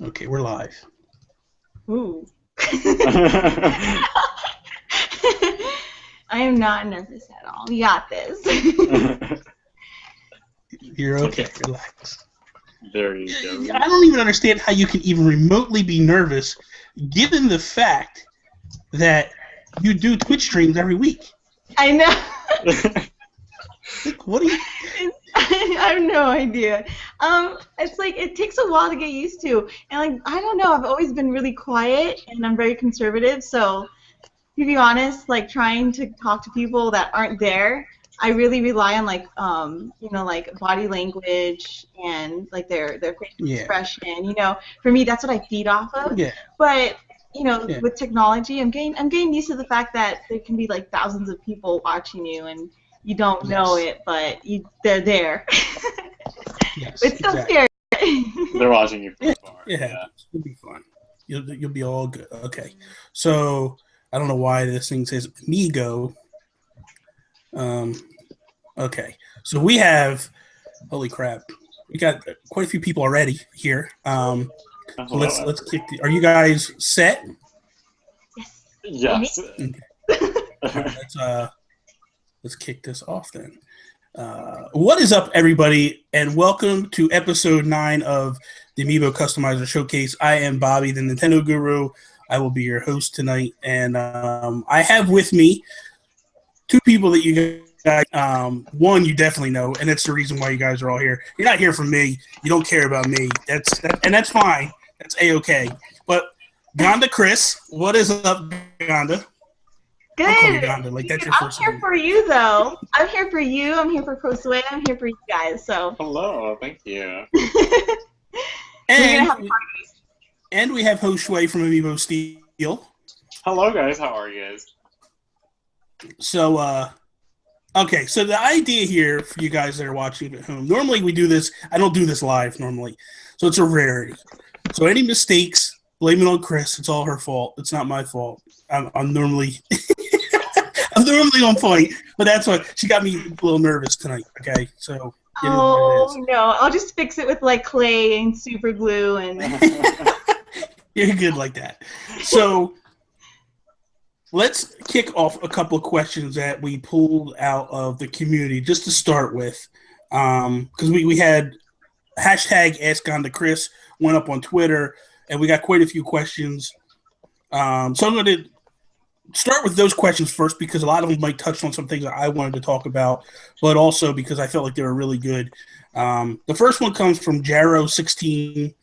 Okay, we're live. Ooh. I am not nervous at all. We got this. You're okay. Relax. There you go. I don't even understand how you can even remotely be nervous, given the fact that you do Twitch streams every week. I know. Like, what are you? I have no idea. It's like it takes a while to get used to, and like I don't know. I've always been really quiet, and I'm very conservative. So, to be honest, like trying to talk to people that aren't there, I really rely on like like body language and like their facial expression. You know, for me, that's what I feed off of. Yeah. But with technology, I'm getting used to the fact that there can be like thousands of people watching you, and you don't know it, but they're there. Yes, It's still scary. They're watching you from far. Yeah, it'll be fun. You'll be all good. Okay, so I don't know why this thing says Amiibo. Okay, so we have, holy crap, we got quite a few people already here. So let's kick. Are you guys set? Yes. Okay. All right, let's kick this off then. What is up, everybody, and welcome to episode 9 of the Amiibo Customizer Showcase. I am Bobby, the Nintendo Guru. I will be your host tonight, and I have with me two people that you guys, one you definitely know, and that's the reason why you guys are all here. You're not here for me. You don't care about me. That's fine. That's A-okay. But Ganda Kris, what is up, Ganda? Good. Like, that's your I'm first here name. for you, though. I'm here for you. I'm here for ProSway. I'm here for you guys. So. Hello. Thank you. And we have Ho Shui from Amiibo Steel. Hello, guys. How are you guys? So, okay. So the idea here for you guys that are watching at home, normally we do this. I don't do this live normally, so it's a rarity. So any mistakes, blame it on Chris. It's all her fault. It's not my fault. I'm normally I'm normally on point, but that's why she got me a little nervous tonight. Okay, so no, I'll just fix it with like clay and super glue and. You're good like that. So let's kick off a couple of questions that we pulled out of the community just to start with, because we had hashtag Ask Ganda Kris went up on Twitter, and we got quite a few questions. So I'm going to start with those questions first because a lot of them might touch on some things that I wanted to talk about, but also because I felt like they were really good. The first one comes from Jaro16.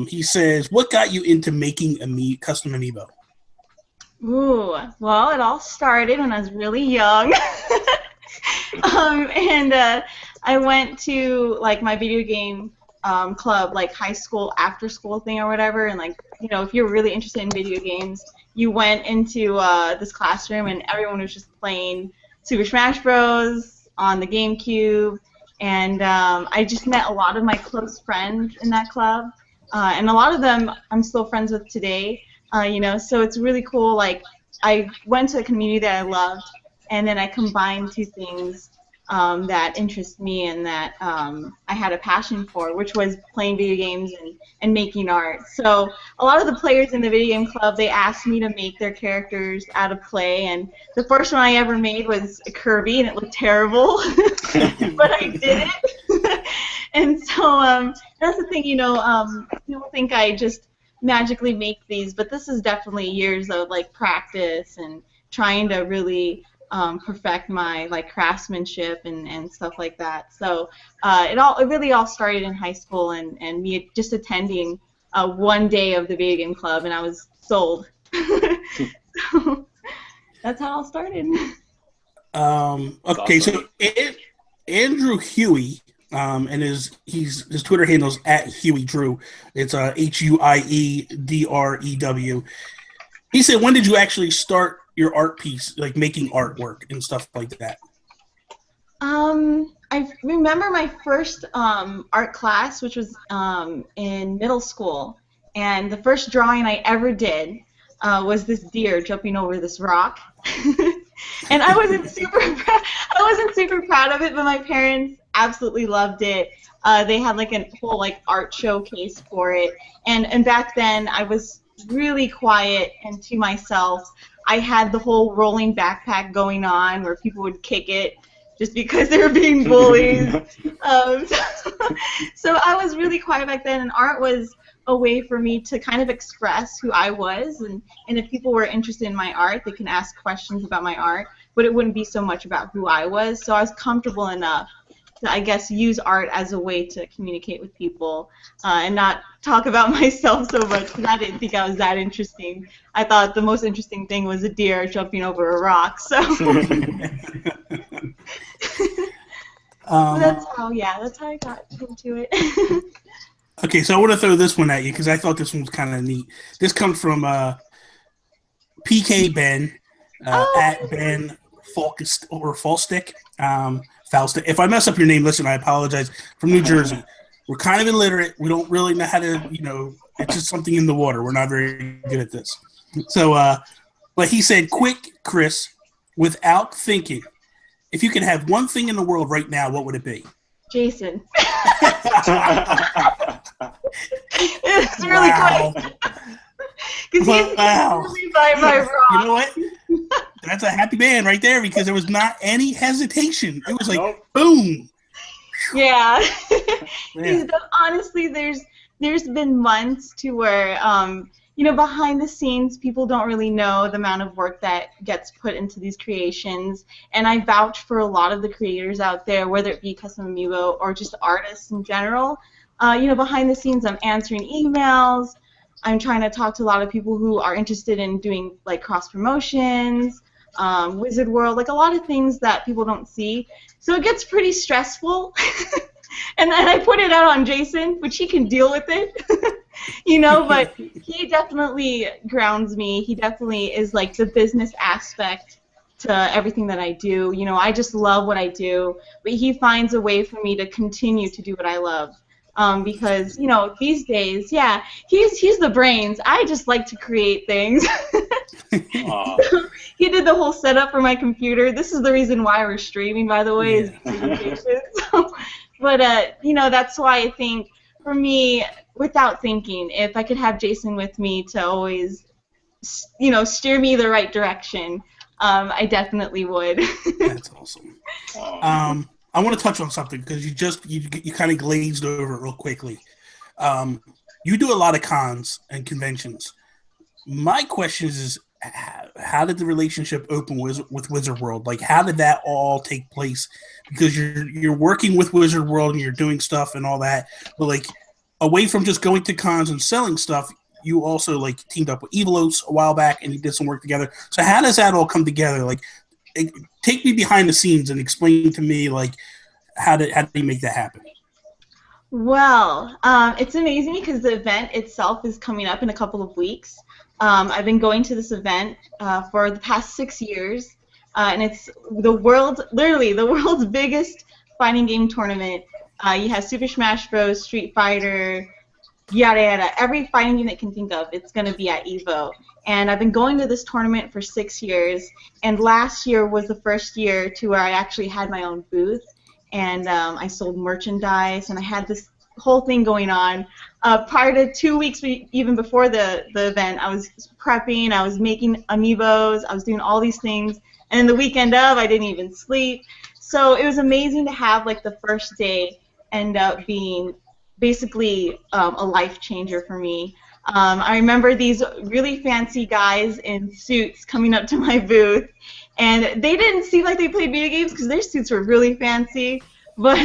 He says, "What got you into making custom Amiibo?" Ooh, well, it all started when I was really young, and I went to like my video game club, like high school after school thing or whatever, and like if you're really interested in video games, you went into this classroom and everyone was just playing Super Smash Bros. On the GameCube, and I just met a lot of my close friends in that club, and a lot of them I'm still friends with today, so it's really cool. Like, I went to a community that I loved, and then I combined two things that interest me and that I had a passion for, which was playing video games and making art. So a lot of the players in the video game club, they asked me to make their characters out of clay, and the first one I ever made was a Kirby, and it looked terrible, but I did it. And so that's the thing, people think I just magically make these, but this is definitely years of like practice and trying to really perfect my like craftsmanship and stuff like that. So it really all started in high school and me just attending one day of the video game club, and I was sold. So that's how it all started. Okay, so Andrew Huey, and his Twitter handle's @HueyDrew. It's HuiEDrew. He said, "When did you actually start your art piece, like making artwork and stuff like that?" I remember my first art class, which was in middle school, and the first drawing I ever did was this deer jumping over this rock. And I wasn't super proud of it, but my parents absolutely loved it. They had like a whole like art showcase for it, and back then I was really quiet and to myself. I had the whole rolling backpack going on where people would kick it just because they were being bullies. So I was really quiet back then, and art was a way for me to kind of express who I was, and if people were interested in my art, they can ask questions about my art, but it wouldn't be so much about who I was. So I was comfortable enough to, I guess, use art as a way to communicate with people and not talk about myself so much, because I didn't think I was that interesting. I thought the most interesting thing was a deer jumping over a rock. So that's how I got into it. Okay, so I want to throw this one at you because I thought this one was kind of neat. This comes from PK Ben at Ben Falkist or Falstick. Falstick. If I mess up your name, listen, I apologize. From New Jersey, we're kind of illiterate. We don't really know how to, it's just something in the water. We're not very good at this. So, but he said, "Quick, Chris, without thinking, if you could have one thing in the world right now, what would it be?" Jason. It's really quick. Because he's really my rock. You know what? That's a happy man right there because there was not any hesitation. It was like, boom. Yeah. Honestly, there's been months to where, behind the scenes, people don't really know the amount of work that gets put into these creations. And I vouch for a lot of the creators out there, whether it be custom amiibo or just artists in general. Behind the scenes, I'm answering emails. I'm trying to talk to a lot of people who are interested in doing like cross promotions, Wizard World, like a lot of things that people don't see. So it gets pretty stressful. And then I put it out on Jason, which he can deal with it, but he definitely grounds me. He definitely is like the business aspect to everything that I do. I just love what I do, but he finds a way for me to continue to do what I love. Because, these days, he's the brains. I just like to create things. He did the whole setup for my computer. This is the reason why we're streaming, by the way, is presentations. But, that's why I think, for me, without thinking, if I could have Jason with me to always, steer me the right direction, I definitely would. That's awesome. I want to touch on something because you kind of glazed over it real quickly. You do a lot of cons and conventions. My question is how did the relationship open with Wizard World? Like, how did that all take place? Because you're working with Wizard World and you're doing stuff and all that, but like away from just going to cons and selling stuff, you also like teamed up with Evilos a while back and you did some work together. So how does that all come together? Like, take me behind the scenes and explain to me like how did you make that happen? Well, it's amazing because the event itself is coming up in a couple of weeks. I've been going to this event for the past 6 years, and it's literally the world's biggest fighting game tournament. You have Super Smash Bros., Street Fighter, yada yada, every fighting game that you can think of, it's going to be at EVO. And I've been going to this tournament for 6 years, and last year was the first year to where I actually had my own booth, and I sold merchandise, and I had this whole thing going on. Prior to 2 weeks, even before the event, I was prepping, I was making amiibos, I was doing all these things, and then the weekend of, I didn't even sleep. So it was amazing to have like the first day end up being basically a life changer for me. I remember these really fancy guys in suits coming up to my booth, and they didn't seem like they played video games because their suits were really fancy. But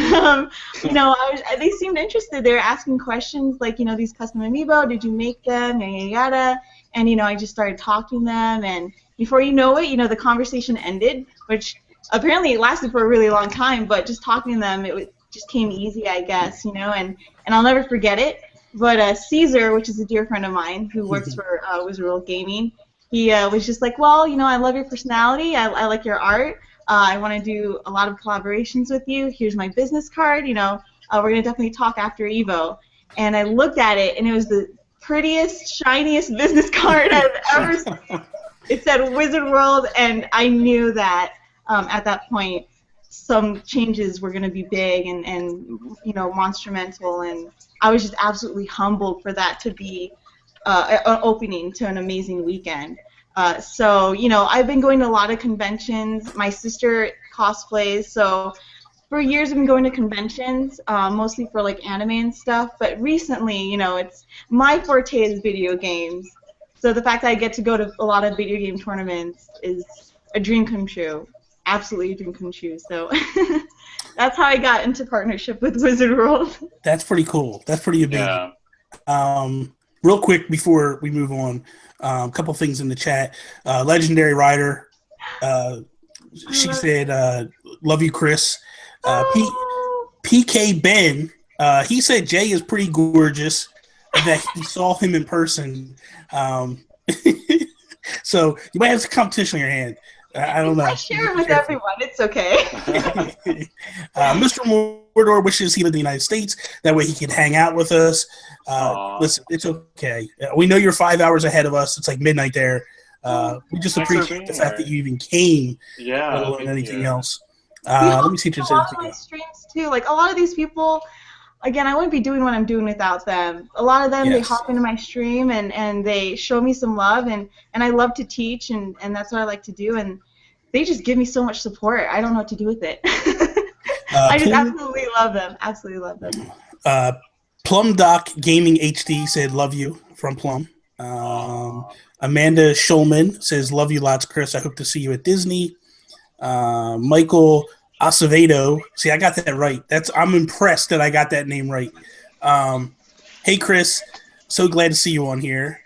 they seemed interested. They were asking questions like, these custom amiibo, did you make them, yada yada. And I just started talking to them, and before you know it, the conversation ended, which apparently it lasted for a really long time. But just talking to them, just came easy, I guess, and I'll never forget it. But Caesar, which is a dear friend of mine who works for Wizard World Gaming, he was just like, well, I love your personality, I like your art, I want to do a lot of collaborations with you, here's my business card, we're going to definitely talk after EVO. And I looked at it, and it was the prettiest, shiniest business card I've ever seen. It said Wizard World, and I knew that at that point, some changes were going to be big and monumental, and I was just absolutely humbled for that to be an opening to an amazing weekend. So I've been going to a lot of conventions. My sister cosplays, so for years I've been going to conventions, mostly for like anime and stuff. But recently, it's my forte is video games. So the fact that I get to go to a lot of video game tournaments is a dream come true. Absolutely a dream come true. So that's how I got into partnership with Wizard World. That's pretty cool. That's pretty amazing. Yeah. Real quick before we move on, a couple things in the chat. Legendary Rider, she said, "Love you, Chris." PK Ben, he said Jay is pretty gorgeous, and that he saw him in person. So you might have some competition on your hand. I don't know. I share it with everyone. It's okay. Mr. Mordor wishes he lived in the United States. That way he can hang out with us. Listen, it's okay. We know you're 5 hours ahead of us. It's like midnight there. We just appreciate the fact that you even came. Yeah. Let alone anything else. Let me see if there's anything else. Streams too. Like a lot of these people, again, I wouldn't be doing what I'm doing without them. A lot of them, they hop into my stream and they show me some love, and I love to teach, and that's what I like to do, and they just give me so much support. I don't know what to do with it. I just absolutely love them. Absolutely love them. Plum Doc Gaming HD said, "Love you," from Plum. Amanda Schulman says, "Love you lots, Chris. I hope to see you at Disney." Michael Acevedo. See, I got that right. I'm impressed that I got that name right. Hey, Chris. So glad to see you on here.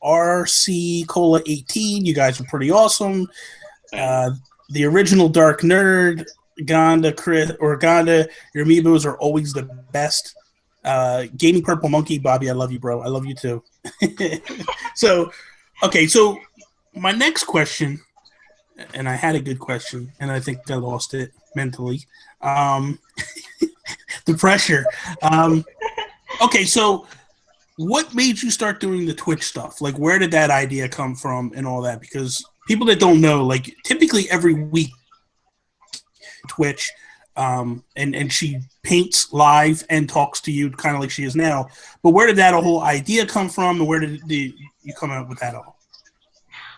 RC Cola 18. You guys are pretty awesome. The original Dark Nerd. Ganda Kris or Ganda. Your amiibos are always the best. Gaming Purple Monkey. Bobby, I love you, bro. I love you too. So my next question. And I had a good question, and I think I lost it mentally. The pressure. Okay, so what made you start doing the Twitch stuff? Like, where did that idea come from and all that? Because people that don't know, like, typically every week, Twitch, and she paints live and talks to you kind of like she is now. But where did that whole idea come from, and where did you come up with that all?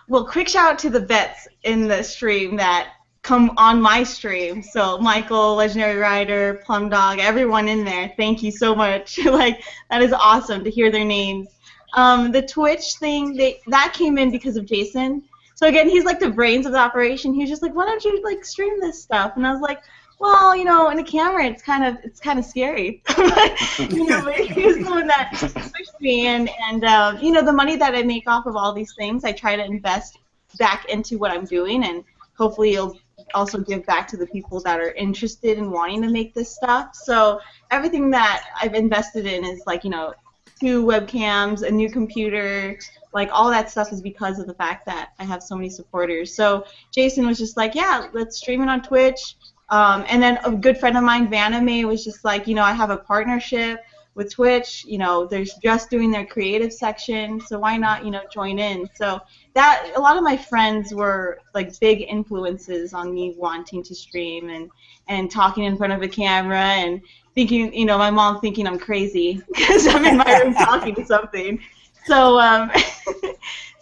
Well, quick shout out to the vets in the stream that come on my stream. So Michael, Legendary Rider, Plum Dog, everyone in there. Thank you so much. Like, that is awesome to hear their names. The Twitch thing, that came in because of Jason. So again, he's like the brains of the operation. He was just like, why don't you like stream this stuff? And I was like, well, in the camera, it's kind of scary. But he's the one that pushed me, and the money that I make off of all these things, I try to invest back into what I'm doing, and hopefully it'll also give back to the people that are interested in wanting to make this stuff. So everything that I've invested in is like, 2 webcams, a new computer, like all that stuff is because of the fact that I have so many supporters. So Jason was just like, yeah, let's stream it on Twitch. And then a good friend of mine, Vaname, was just like, I have a partnership with Twitch. They're just doing their creative section, so why not, join in? So that a lot of my friends were like big influences on me wanting to stream and talking in front of a camera and thinking, my mom thinking I'm crazy because I'm in my room talking to something. So,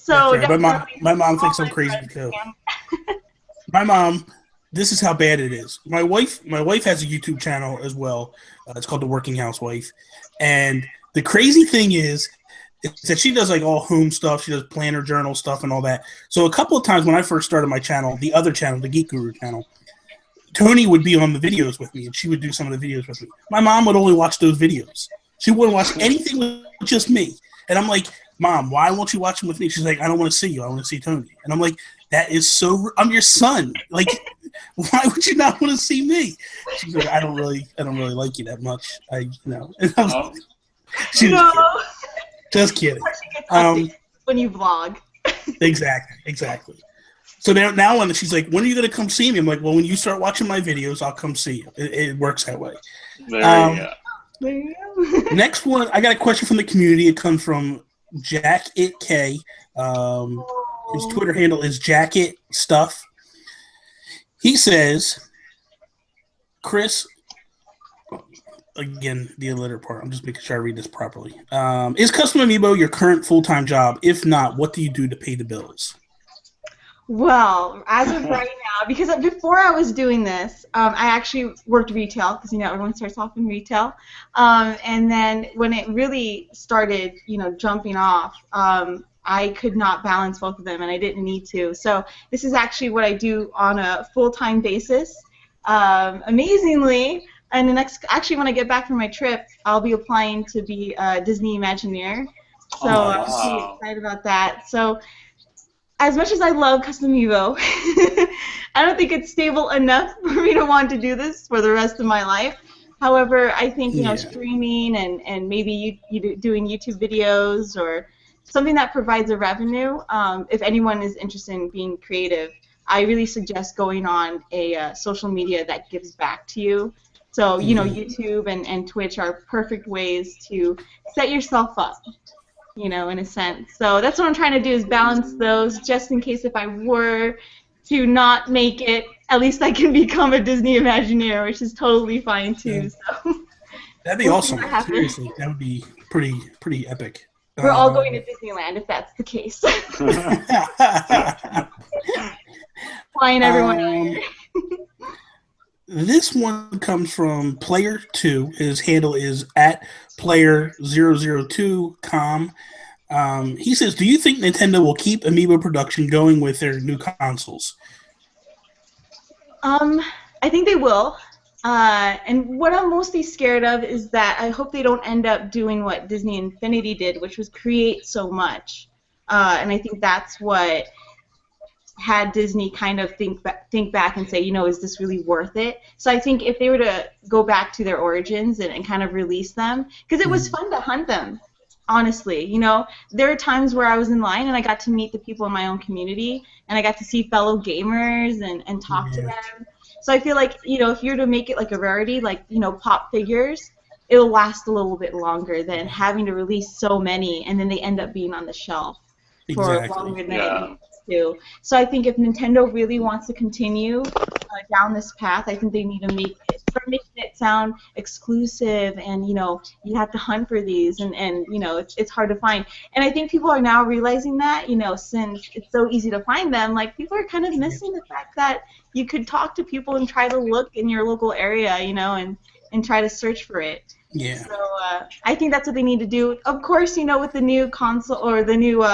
okay. My mom thinks I'm crazy too. My mom. This is how bad it is. My wife has a YouTube channel as well. It's called The Working Housewife. And the crazy thing is that she does like all home stuff. She does planner journal stuff and all that. So a couple of times when I first started my channel, the other channel, the Geek Guru channel, Tony would be on the videos with me, and she would do some of the videos with me. My mom would only watch those videos. She wouldn't watch anything with just me. And I'm like, Mom, why won't you watch them with me? She's like, I don't want to see you. I want to see Tony. And I'm like, that is so. I'm your son. Like, why would you not want to see me? She's like, I don't really like you that much. And I was, just kidding. When you vlog. Exactly. So now when she's like, when are you gonna come see me? I'm like, well, when you start watching my videos, I'll come see you. It works that way. There you go. Next one, I got a question from the community. It comes from Jack It K. His Twitter handle is Jacket Stuff. He says, Chris, again, the illiterate part. I'm just making sure I read this properly. Is custom amiibo your current full-time job? If not, what do you do to pay the bills? Well, as of right now, because before I was doing this, I actually worked retail, because everyone starts off in retail, and then when it really started, jumping off, I could not balance both of them, and I didn't need to. So this is actually what I do on a full-time basis. Amazingly, and actually when I get back from my trip, I'll be applying to be a Disney Imagineer. So I'm pretty excited about that. So as much as I love custom amiibo, I don't think it's stable enough for me to want to do this for the rest of my life. However, I think streaming and maybe you doing YouTube videos or something that provides a revenue. If anyone is interested in being creative, I really suggest going on a social media that gives back to you. So YouTube and Twitch are perfect ways to set yourself up, in a sense. So that's what I'm trying to do, is balance those, just in case if I were to not make it, at least I can become a Disney Imagineer, which is totally fine too. So that'd be awesome. Seriously, that would be pretty epic. We're all going to Disneyland if that's the case. Flying everyone out here. This one comes from Player2. His handle is @player002com. He says, do you think Nintendo will keep Amiibo production going with their new consoles? I think they will. And what I'm mostly scared of is that I hope they don't end up doing what Disney Infinity did, which was create so much. And I think that's what had Disney kind of think back and say, is this really worth it? So I think if they were to go back to their origins and kind of release them, because it was fun to hunt them, honestly. There are times where I was in line and I got to meet the people in my own community, and I got to see fellow gamers and talk to them. So I feel like, if you're to make it like a rarity, like, pop figures, it'll last a little bit longer than having to release so many and then they end up being on the shelf for longer than it needs to. So I think if Nintendo really wants to continue down this path, I think they need to start making it sound exclusive, and you have to hunt for these, and it's hard to find. And I think people are now realizing that, since it's so easy to find them, like, people are kind of missing the fact that you could talk to people and try to look in your local area, and try to search for it. Yeah. So I think that's what they need to do. Of course, with the new console or the new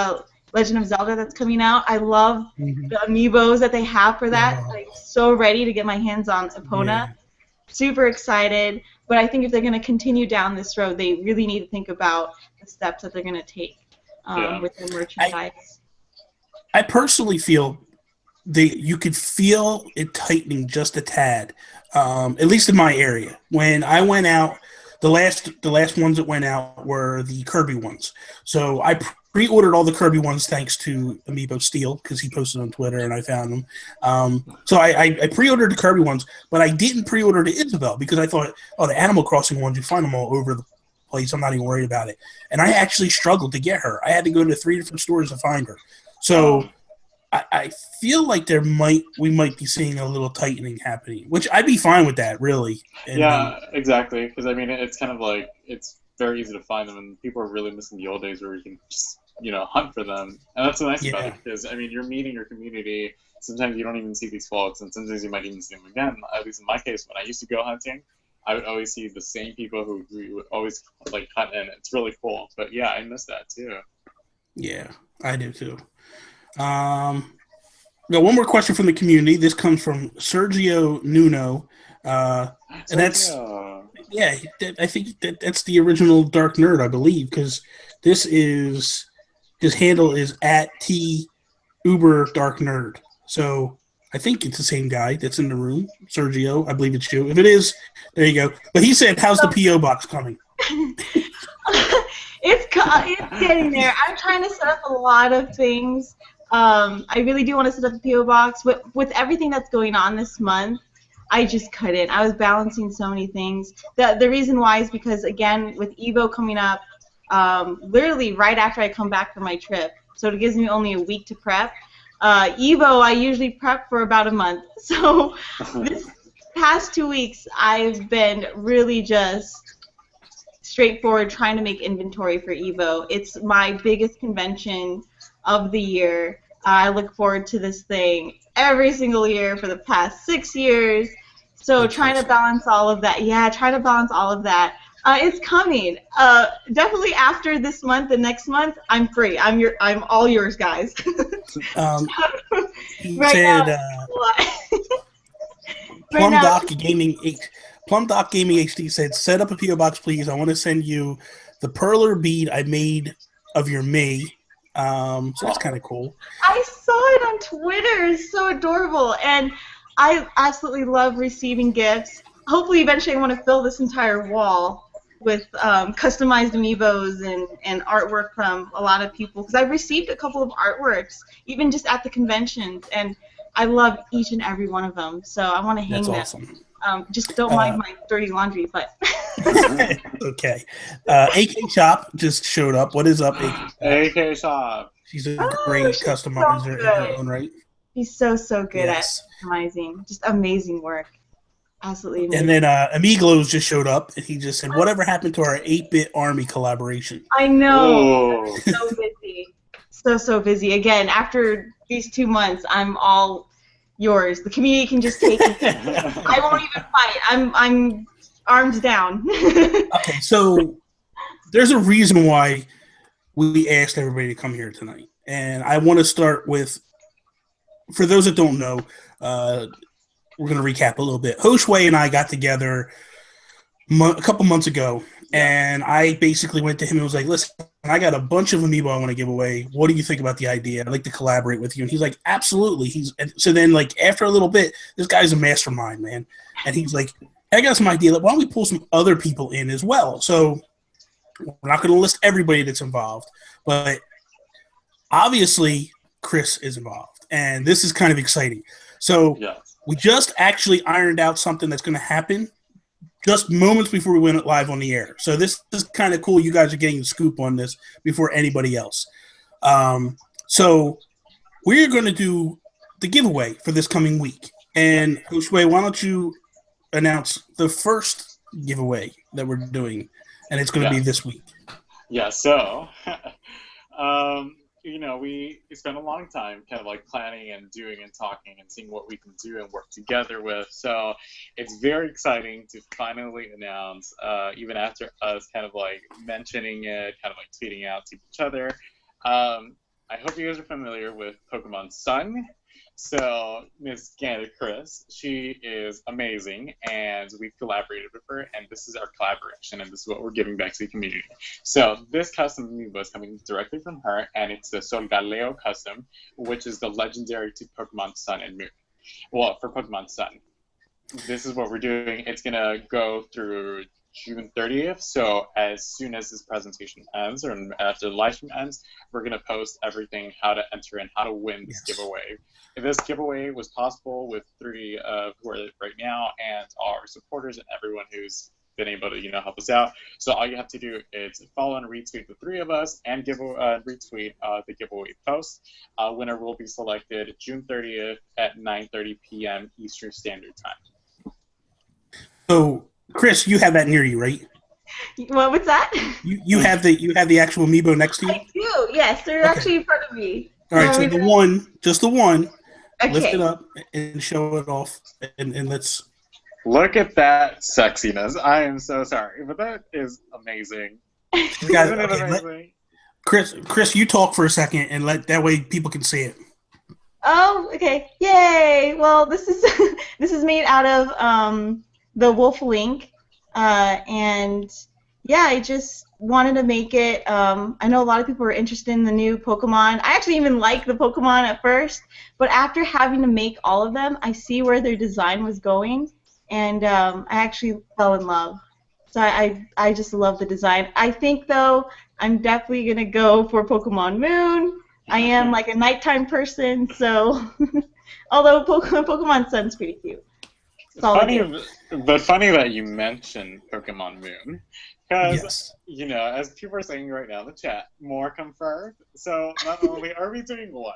Legend of Zelda that's coming out, I love the amiibos that they have for that. I'm so ready to get my hands on Epona. Yeah. Super excited. But I think if they're going to continue down this road, they really need to think about the steps that they're going to take with their merchandise. I personally feel you could feel it tightening just a tad, at least in my area. When I went out, the last ones that went out were the Kirby ones. So I pre-ordered all the Kirby ones thanks to Amiibo Steel, because he posted on Twitter and I found them. So I pre-ordered the Kirby ones, but I didn't pre-order the Isabelle because I thought, the Animal Crossing ones, you find them all over the place. I'm not even worried about it. And I actually struggled to get her. I had to go to 3 different stores to find her. So I feel like we might be seeing a little tightening happening, which I'd be fine with that, really. And, exactly. Because it's kind of like it's very easy to find them, and people are really missing the old days where you can just hunt for them. And that's what's nice about it, because you're meeting your community. Sometimes you don't even see these folks, and sometimes you might even see them again. At least in my case, when I used to go hunting, I would always see the same people who would always hunt, and it's really cool. But yeah, I miss that too. Yeah, I do too. Got one more question from the community. This comes from Sergio Nuno, and that's I think that's the original Dark Nerd, I believe, because his handle is @TUberDarkNerd. So I think it's the same guy that's in the room, Sergio. I believe it's you. If it is, there you go. But he said, "How's the PO box coming?" It's getting there. I'm trying to set up a lot of things. I really do want to set up a PO box, but with everything that's going on this month, I just couldn't. I was balancing so many things. The reason why is because, again, with Evo coming up, literally right after I come back from my trip, so it gives me only a week to prep. Evo, I usually prep for about a month. So this past 2 weeks, I've been really just straightforward trying to make inventory for Evo. It's my biggest convention of the year. I look forward to this thing every single year for the past 6 years. So trying to balance all of that. Yeah, trying to balance all of that. It's coming. Definitely after this month and next month, I'm free. I'm all yours, guys. He Right said, now, Plum now- Doc Gaming HD said, set up a PO box, please. I want to send you the perler bead I made of your May. So that's kind of cool. I saw it on Twitter. It's so adorable, and I absolutely love receiving gifts. Hopefully, eventually, I want to fill this entire wall with customized amiibos and artwork from a lot of people, because I've received a couple of artworks, even just at the conventions, and I love each and every one of them. So I want to hang them. That's awesome. Just don't mind my dirty laundry, but. Okay. AK Shop just showed up. What is up, AK Shop? AK Shop. She's a great customizer in her own right. He's so good at customizing. Just amazing work. Absolutely amazing. And then Amigos just showed up, and he just said, whatever happened to our 8-bit Army collaboration? I know. So busy. So busy. Again, after these 2 months, I'm all yours. The community can just take it. I won't even fight. I'm arms down. Okay, so there's a reason why we asked everybody to come here tonight. And I want to start with, for those that don't know, we're going to recap a little bit. Hoshway and I got together a couple months ago, and I basically went to him and was like, listen, I got a bunch of Amiibo I want to give away. What do you think about the idea? I'd like to collaborate with you. And he's like, absolutely. So then, like, after a little bit, this guy's a mastermind, man. And he's like, I got some idea. Why don't we pull some other people in as well? So we're not going to list everybody that's involved, but obviously Chris is involved, and this is kind of exciting. So we just actually ironed out something that's going to happen just moments before we went live on the air. So this is kind of cool. You guys are getting the scoop on this before anybody else. So we're going to do the giveaway for this coming week. And Hoshway, why don't you announce the first giveaway that we're doing, and it's going to be this week. Yeah, so, you know, we spent a long time kind of like planning and doing and talking and seeing what we can do and work together with. So it's very exciting to finally announce, even after us kind of like mentioning it, kind of like tweeting out to each other. I hope you guys are familiar with Pokemon Sun. So Miss Ganda Kris, she is amazing, and we've collaborated with her, and this is our collaboration, and this is what we're giving back to the community. So this custom Amiibo is coming directly from her, and it's the Solgaleo custom, which is the legendary to Pokemon Sun and Moon. Well, for Pokemon Sun. This is what we're doing. It's going to go through June 30th, so as soon as this presentation ends, or after the live stream ends, we're going to post everything, how to enter and how to win this giveaway. This giveaway was possible with 3 who are right now, and our supporters and everyone who's been able to, you know, help us out. So all you have to do is follow and retweet the 3 of us, and retweet the giveaway post. Winner will be selected June 30th at 9:30 p.m. Eastern Standard Time. So, Chris, you have that near you, right? What's that? You have the actual Amiibo next to you? I do. Yes, they're actually in front of me. All right, so just the one. Okay. Lift it up and show it off, and let's look at that sexiness. I am so sorry, but that is amazing. Guys, Chris, you talk for a second, and that way people can see it. Oh, okay. Yay! Well, this is this is made out of the Wolf Link, and yeah, I just wanted to make it. I know a lot of people are interested in the new Pokemon. I actually even liked the Pokemon at first, but after having to make all of them, I see where their design was going, and I actually fell in love. So I just love the design. I think, though, I'm definitely going to go for Pokemon Moon. I am like a nighttime person, so although Pokemon Sun's pretty cute. But funny that you mentioned Pokemon Moon, because Yes. you know, as people are saying right now in the chat, more confirmed. So not only are we doing one,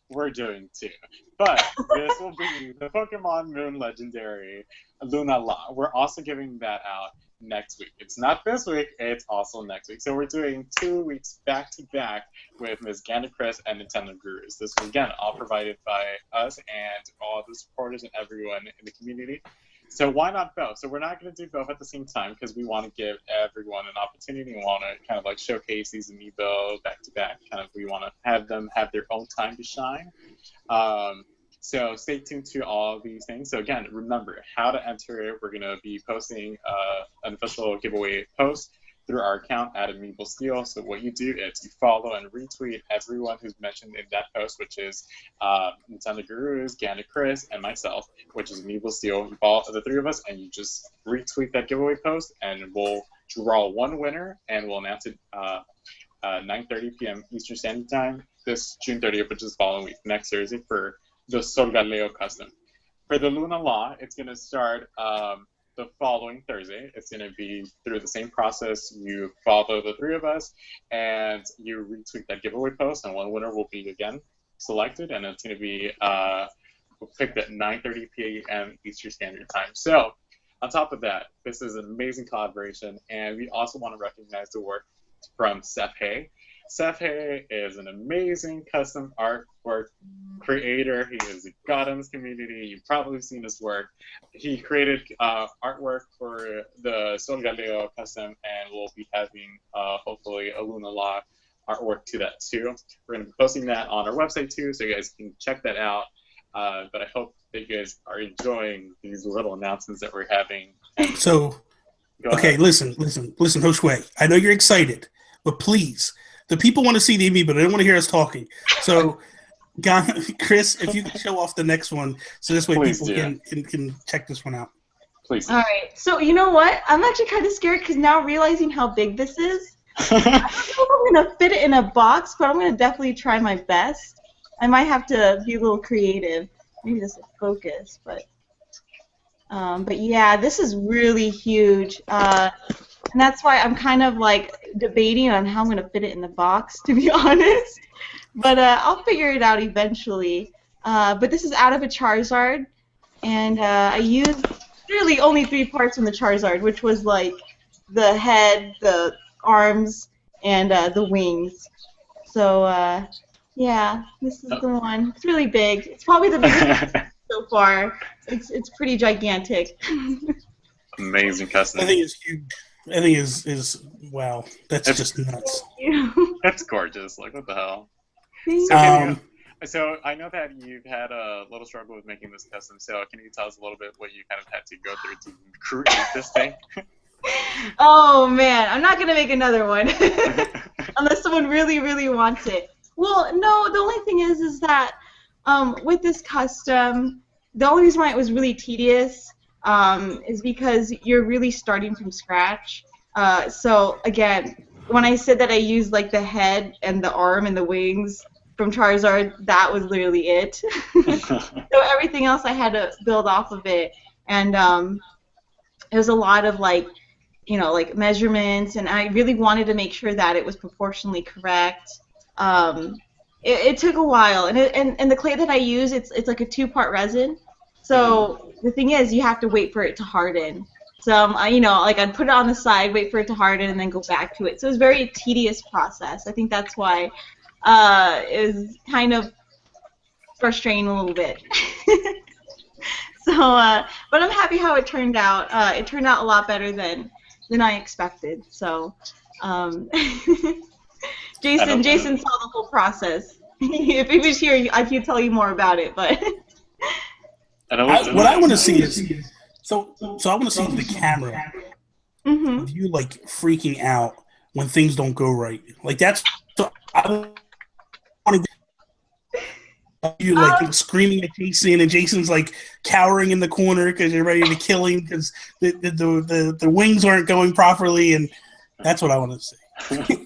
we're doing two. But this will be the Pokemon Moon Legendary Luna La. We're also giving that out next week. It's not this week; it's also next week. So we're doing 2 weeks back to back with Ms. Ganda Kris and Nintendo Gurus. This is again all provided by us and all the supporters and everyone in the community. So why not both? So we're not going to do both at the same time because we want to give everyone an opportunity. We want to kind of like showcase these Amiibo back to back. Kind of we want to have them have their own time to shine. So stay tuned to all these things. So again, remember how to enter it. We're going to be posting an official giveaway post through our account at Amiibo Steel. So what you do is you follow and retweet everyone who's mentioned in that post, which is Nintendo Gurus, Ganda Kris, and myself, which is Amiibo Steel. You follow the three of us, and you just retweet that giveaway post, and we'll draw one winner, and we'll announce it 9:30 p.m. Eastern Standard Time this June 30th, which is the following week, next Thursday, for the Sol Galileo custom. For the Luna Law, it's going to start the following Thursday. It's going to be through the same process. You follow the three of us, and you retweet that giveaway post, and one winner will be, again, selected, and it's going to be picked at 9:30 p.m. Eastern Standard Time. So, on top of that, this is an amazing collaboration, and we also want to recognize the work from Seth Hay. Seth Hay is an amazing custom artwork creator. He is a god in this community. You've probably seen his work. He created artwork for the Sol Galileo custom, and we'll be having hopefully a Luna La artwork to that too. We're going to be posting that on our website too, so you guys can check that out. But I hope that you guys are enjoying these little announcements that we're having. So, okay, listen, Hoshway. I know you're excited, but please, the people want to see the Amiibo. They don't want to hear us talking. So, Chris, if you can show off the next one, so this way Please people can check this one out. Please. All right. So you know what? I'm actually kind of scared because now realizing how big this is, I don't know if I'm gonna fit it in a box, but I'm gonna definitely try my best. I might have to be a little creative, maybe just focus, but yeah, this is really huge, and that's why I'm kind of like debating on how I'm gonna fit it in the box, to be honest. But I'll figure it out eventually. But this is out of a Charizard, and I used really only 3 parts from the Charizard, which was like the head, the arms, and the wings. So yeah, this is the one. It's really big. It's probably the biggest so far. It's pretty gigantic. Amazing custom. I think it's huge. I think is wow. That's just nuts. That's gorgeous. Like, what the hell? So I know that you've had a little struggle with making this custom. So can you tell us a little bit what you kind of had to go through to create this thing? Oh man, I'm not gonna make another one unless someone really, really wants it. Well, no. The only thing is that with this custom, the only reason why it was really tedious is because you're really starting from scratch. So again, when I said that I used like the head and the arm and the wings from Charizard, that was literally it. So everything else I had to build off of it, and it was a lot of like, you know, like measurements, and I really wanted to make sure that it was proportionally correct. It took a while, and the clay that I use, it's like a 2-part resin. So the thing is, you have to wait for it to harden. So you know, like I'd put it on the side, wait for it to harden, and then go back to it. So it was a very tedious process. I think that's why it was kind of frustrating a little bit. So, but I'm happy how it turned out. It turned out a lot better than I expected. So, Jason saw the whole process. If he was here, I could tell you more about it. But what I want to see is so I want to see the camera of you like freaking out when things don't go right. Like that's so I want to you like screaming at Jason, and Jason's like cowering in the corner because you're ready to kill him because the wings aren't going properly, and that's what I want to see.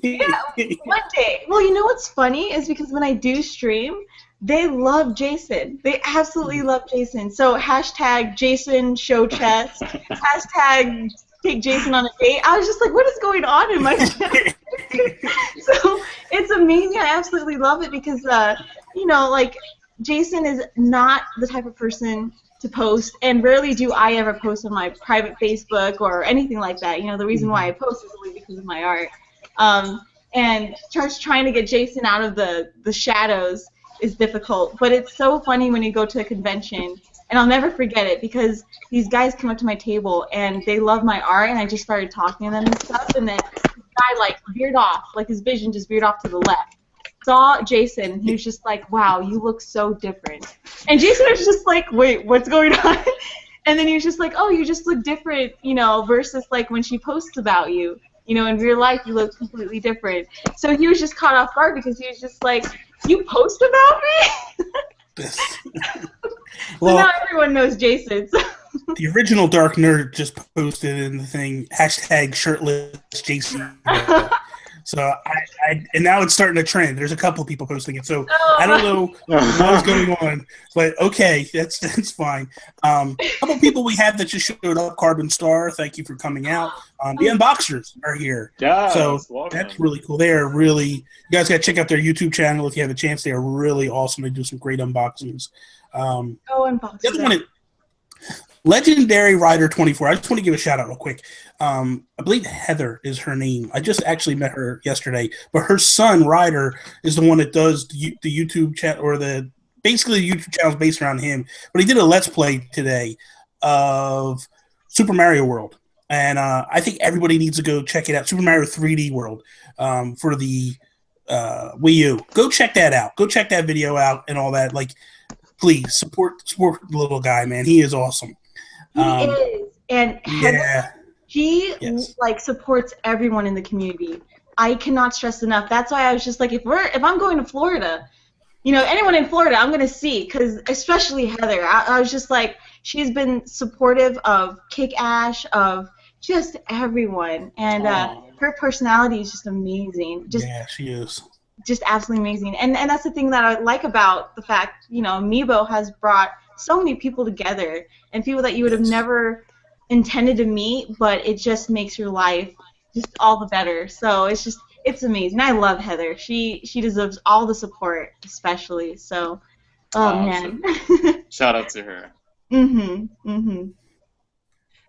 Yeah, one day. Well, you know what's funny is because when I do stream, they love Jason. They absolutely love Jason. So hashtag Jason show chess, hashtag take Jason on a date. I was just like, what is going on in my channel? So it's amazing. I absolutely love it because, you know, like Jason is not the type of person to post, and rarely do I ever post on my private Facebook or anything like that. You know, the reason why I post is only because of my art. And just trying to get Jason out of the shadows is difficult, but it's so funny when you go to a convention, and I'll never forget it because these guys come up to my table and they love my art, and I just started talking to them and stuff, and then this guy like veered off, like his vision just veered off to the left. Saw Jason, and he was just like, wow, you look so different. And Jason was just like, wait, what's going on? And then he was just like, oh, you just look different, you know, versus like when she posts about you. You know, in real life, you look completely different. So he was just caught off guard because he was just like, you post about me? Well, so now everyone knows Jason. The original Dark Nerd just posted in the thing, hashtag shirtless Jason. So and now it's starting to trend. There's a couple people posting it. So I don't know what's going on, but okay, that's fine. A couple people we had that just showed up. Carbon Star, thank you for coming out. The Unboxers are here. Yeah, so that's really cool. They are really, you guys got to check out their YouTube channel if you have a chance. They are really awesome. They do some great unboxings. Unboxing. Legendary Rider 24. I just want to give a shout out real quick. I believe Heather is her name. I just actually met her yesterday, but her son Ryder is the one that does the YouTube chat, or basically the YouTube channel is based around him. But he did a Let's Play today of Super Mario World, and I think everybody needs to go check it out. Super Mario 3D World for the Wii U. Go check that out. Go check that video out and all that. Like, please support the little guy, man. He is awesome. He is, and yeah. He like supports everyone in the community. I cannot stress enough. That's why I was just like, if I'm going to Florida, you know, anyone in Florida, I'm gonna see, because especially Heather. I was just like, she's been supportive of Kick Ash, of just everyone, and her personality is just amazing. Yeah, she is. Just absolutely amazing, and that's the thing that I like about the fact, you know, Amiibo has brought so many people together, and people that you would have never intended to meet, but it just makes your life just all the better. So it's amazing. I love Heather. She deserves all the support, especially. So, man. Shout out to her. And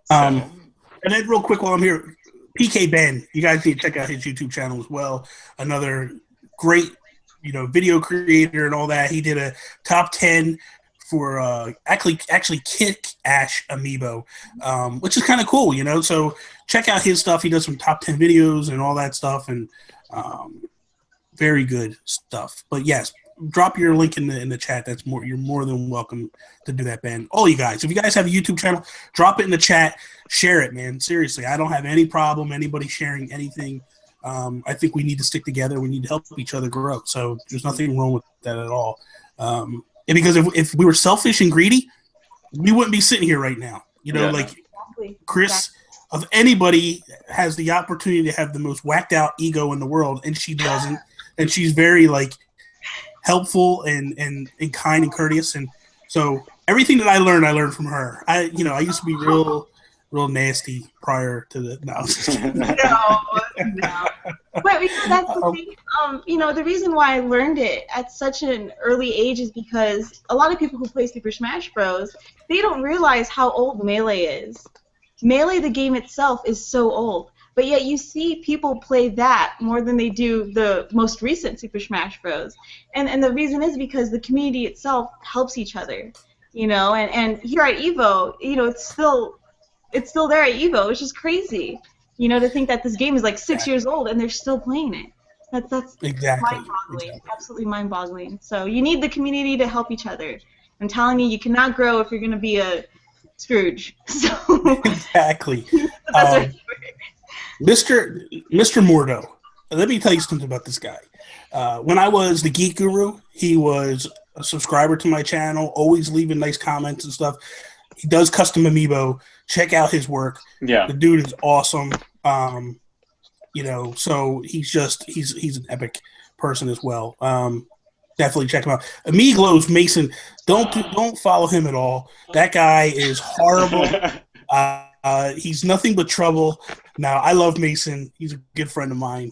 then real quick while I'm here, PK Ben, you guys need to check out his YouTube channel as well. Another great, you know, video creator and all that. He did a top 10 for actually Kick Ash Amiibo, which is kind of cool, you know. So check out his stuff. He does some top 10 videos and all that stuff, and very good stuff. But yes, drop your link in the chat. You're more than welcome to do that, Ben. All you guys, if you guys have a YouTube channel, drop it in the chat. Share it, man. Seriously, I don't have any problem anybody sharing anything. I think we need to stick together. We need to help each other grow. So there's nothing wrong with that at all. And because if we were selfish and greedy, we wouldn't be sitting here right now. You know, Chris, of anybody, has the opportunity to have the most whacked out ego in the world, and she doesn't. And she's very helpful and kind and courteous. And so everything that I learned from her. I used to be real nasty prior to the no. But because that's the thing, the reason why I learned it at such an early age is because a lot of people who play Super Smash Bros., they don't realize how old Melee is. Melee, the game itself, is so old, but yet you see people play that more than they do the most recent Super Smash Bros. And the reason is because the community itself helps each other, you know, and here at EVO, you know, it's still there at EVO, which is crazy. You know, to think that this game is 6 years old and they're still playing it. That's exactly mind-boggling. Absolutely mind-boggling. So you need the community to help each other. I'm telling you, you cannot grow if you're going to be a Scrooge. So exactly. Mr. Mordo, let me tell you something about this guy. When I was the Geek Guru, he was a subscriber to my channel, always leaving nice comments and stuff. He does custom Amiibo. Check out his work. Yeah, the dude is awesome. You know, so he's an epic person as well. definitely check him out. Amigos Mason, don't follow him at all. That guy is horrible. He's nothing but trouble. Now, I love Mason. He's a good friend of mine.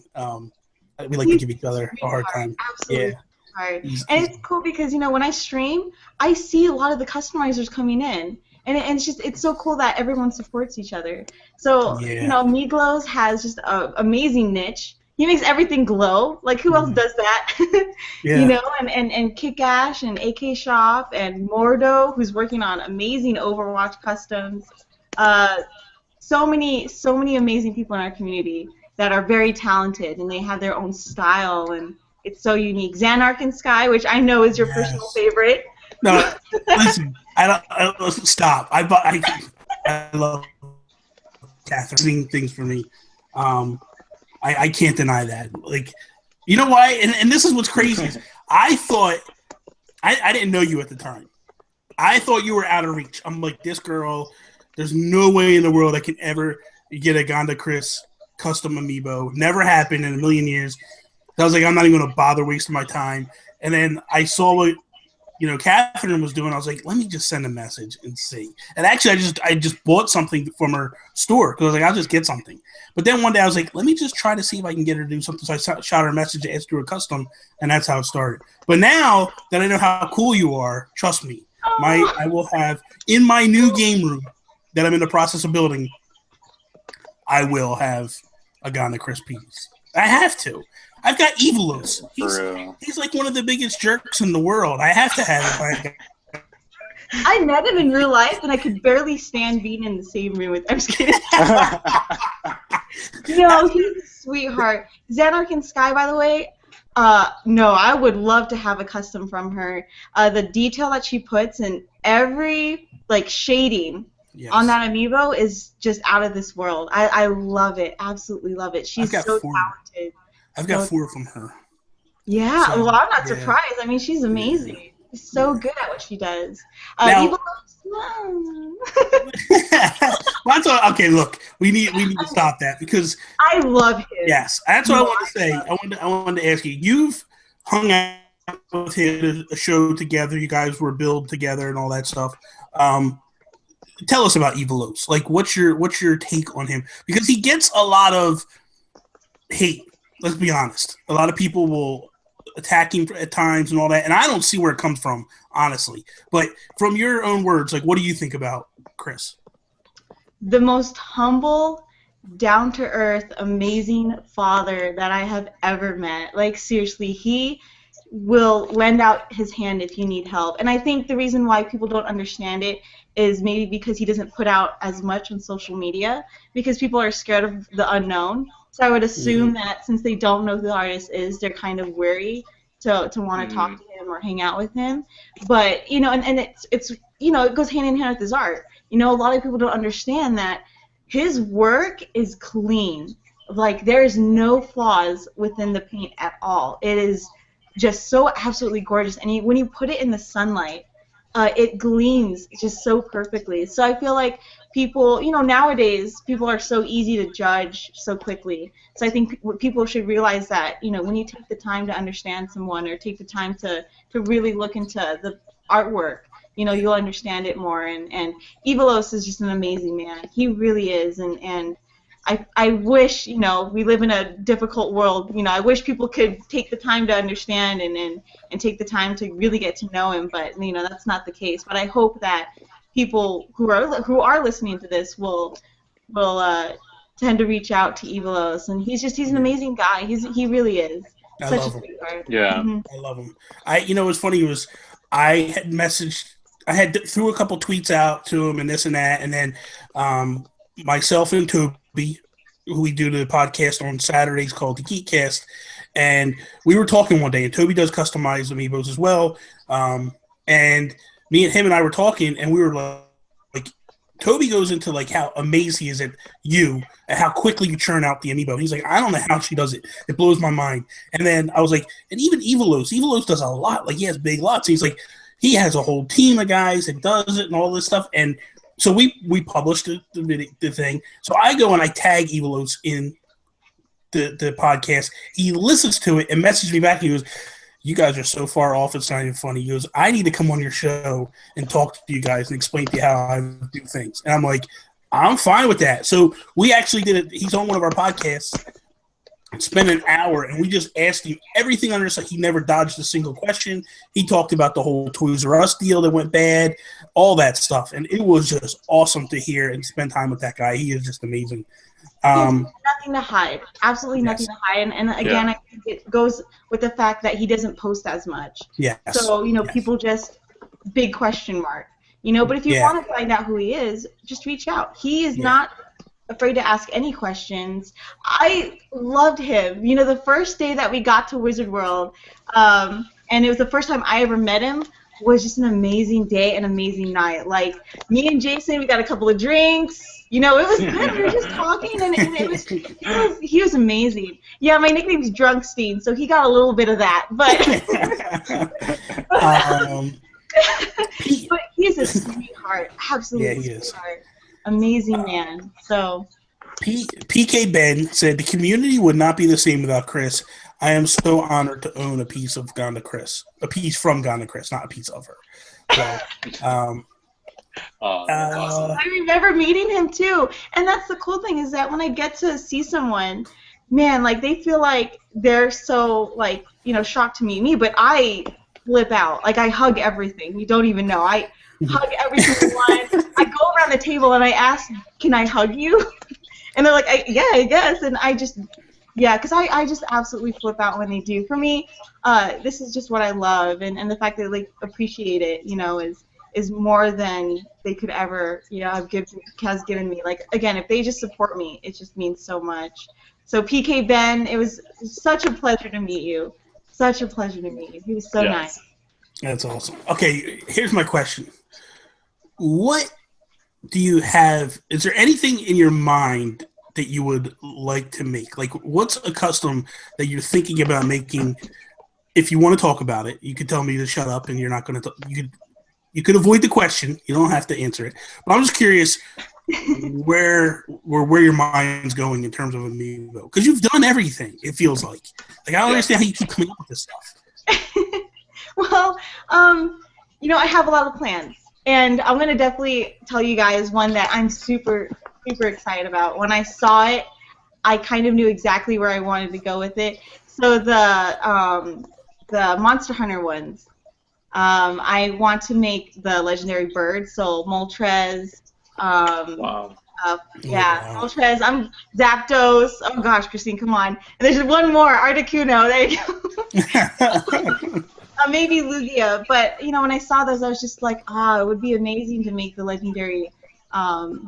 We like to give each other a hard time. Absolutely. Yeah. Hard. And it's cool because, when I stream, I see a lot of the customizers coming in. And it's so cool that everyone supports each other. So, Miglos has just an amazing niche. He makes everything glow. Like, who else does that? And Kick Ash and AK Shop and Mordo, who's working on amazing Overwatch customs. So many amazing people in our community that are very talented, and they have their own style, and it's so unique. Xanark and Sky, which I know is your personal favorite. No, listen, I don't stop. I love Catherine doing things for me. I can't deny that. Like, you know why? And this is what's crazy. I thought I didn't know you at the time. I thought you were out of reach. I'm like, this girl. There's no way in the world I can ever get a Ganda Kris custom amiibo. Never happened in a million years. I was like, I'm not even going to bother wasting my time. And then I saw what Catherine was doing. I was like, let me just send a message and see. And actually, I just bought something from her store because I was like, I'll just get something. But then one day I was like, let me just try to see if I can get her to do something. So I shot her a message, asked her a custom, and that's how it started. But now that I know how cool you are, trust me, I will have in my new game room that I'm in the process of building, I will have a Ganda Kris piece. I have to. I've got Evilos. He's like one of the biggest jerks in the world. I have to have it. I met him in real life, and I could barely stand being in the same room with him. I'm just kidding. No, he's a sweetheart. Xanark and Sky, by the way, no, I would love to have a custom from her. The detail that she puts in every, shading on that amiibo is just out of this world. I love it. Absolutely love it. She's so talented. I've got 4 from her. Yeah, well, I'm not surprised. I mean, she's amazing. Yeah. She's so good at what she does. Now, okay, look, we need to stop that because I love him. Yes, that's what I wanted to say. I wanted to ask you. You've hung out with him at a show together. You guys were billed together and all that stuff. Tell us about Evilos. Like, what's your take on him? Because he gets a lot of hate. Let's be honest. A lot of people will attack him at times and all that, and I don't see where it comes from, honestly. But from your own words, what do you think about Kris? The most humble, down-to-earth, amazing father that I have ever met. Like, seriously, he will lend out his hand if you need help. And I think the reason why people don't understand it is maybe because he doesn't put out as much on social media because people are scared of the unknown. So I would assume that since they don't know who the artist is, they're kind of wary to want to talk to him or hang out with him. But, and it's it goes hand in hand with his art. A lot of people don't understand that his work is clean. Like, there is no flaws within the paint at all. It is just so absolutely gorgeous. And when you put it in the sunlight, it gleams just so perfectly. So I feel like people, nowadays, people are so easy to judge so quickly. So I think people should realize that, when you take the time to understand someone or take the time to really look into the artwork, you'll understand it more. And Evilos is just an amazing man. He really is. And I wish, we live in a difficult world. I wish people could take the time to understand and take the time to really get to know him. But, that's not the case. But I hope that people who are listening to this will tend to reach out to Evilos. And he's an amazing guy. He really is. I Such love a him. sweetheart. Yeah. I love him. What's funny was I had threw a couple tweets out to him and this and that, and then myself and Toby, who we do the podcast on Saturdays called the Geekcast, and we were talking one day, and Toby does customized amiibos as well, and me and him and I were talking, and we were like Toby goes into how amazed he is at how quickly you churn out the amiibo. He's like, I don't know how she does it. It blows my mind. And then I was like, and even Evilos does a lot. Like, he has big lots. He's like, he has a whole team of guys that does it and all this stuff. And so we published the thing. So I go and I tag Evilos in the podcast. He listens to it and messages me back. And he goes, you guys are so far off, it's not even funny. He goes, I need to come on your show and talk to you guys and explain to you how I do things. And I'm like, I'm fine with that. So we actually did it. He's on one of our podcasts, spent an hour, and we just asked him everything under the sun. He never dodged a single question. He talked about the whole Toys R Us deal that went bad, all that stuff. And it was just awesome to hear and spend time with that guy. He is just amazing. Nothing to hide. Absolutely nothing to hide. And again, I think it goes with the fact that he doesn't post as much. Yes. So, people just, big question mark. But if you want to find out who he is, just reach out. He is not afraid to ask any questions. I loved him. The first day that we got to Wizard World, and it was the first time I ever met him, was just an amazing day, an amazing night. Like, me and Jason, we got a couple of drinks. It was good. We were just talking, and he was amazing. Yeah, my nickname's Drunkstein, so he got a little bit of that. But, but he's a sweetheart. Absolutely sweetheart. Amazing man. So PK Ben said, the community would not be the same without Kris. I am so honored to own a piece of Ganda Kris. A piece from Ganda Kris, not a piece of her. So, I remember meeting him too, and that's the cool thing is that when I get to see someone, man, like they feel like they're so shocked to meet me, but I flip out. Like I hug everything. You don't even know. I hug every single one. I go around the table and I ask, "Can I hug you?" And they're like, "Yeah, I guess." And I just, because I just absolutely flip out when they do. For me, this is just what I love, and the fact that they appreciate it, is more than they could ever, has given me. Like, again, if they just support me, it just means so much. So PK Ben, it was such a pleasure to meet you. Such a pleasure to meet you. He was so nice. That's awesome. Okay, here's my question. What do you have? Is there anything in your mind that you would like to make? Like, what's a custom that you're thinking about making? If you want to talk about it, you could tell me to shut up, and you're not going to. You could avoid the question. You don't have to answer it. But I'm just curious where your mind's going in terms of Amiibo, because you've done everything. It feels like I don't understand how you keep coming up with this stuff. Well, I have a lot of plans, and I'm gonna definitely tell you guys one that I'm super excited about. When I saw it, I kind of knew exactly where I wanted to go with it. So the Monster Hunter ones. I want to make the legendary birds, so Moltres. Wow. Moltres. I'm Zapdos. Oh gosh, Christine, come on. And there's one more, Articuno. There you go. Maybe Lugia. But when I saw those, I was just like, it would be amazing to make the legendary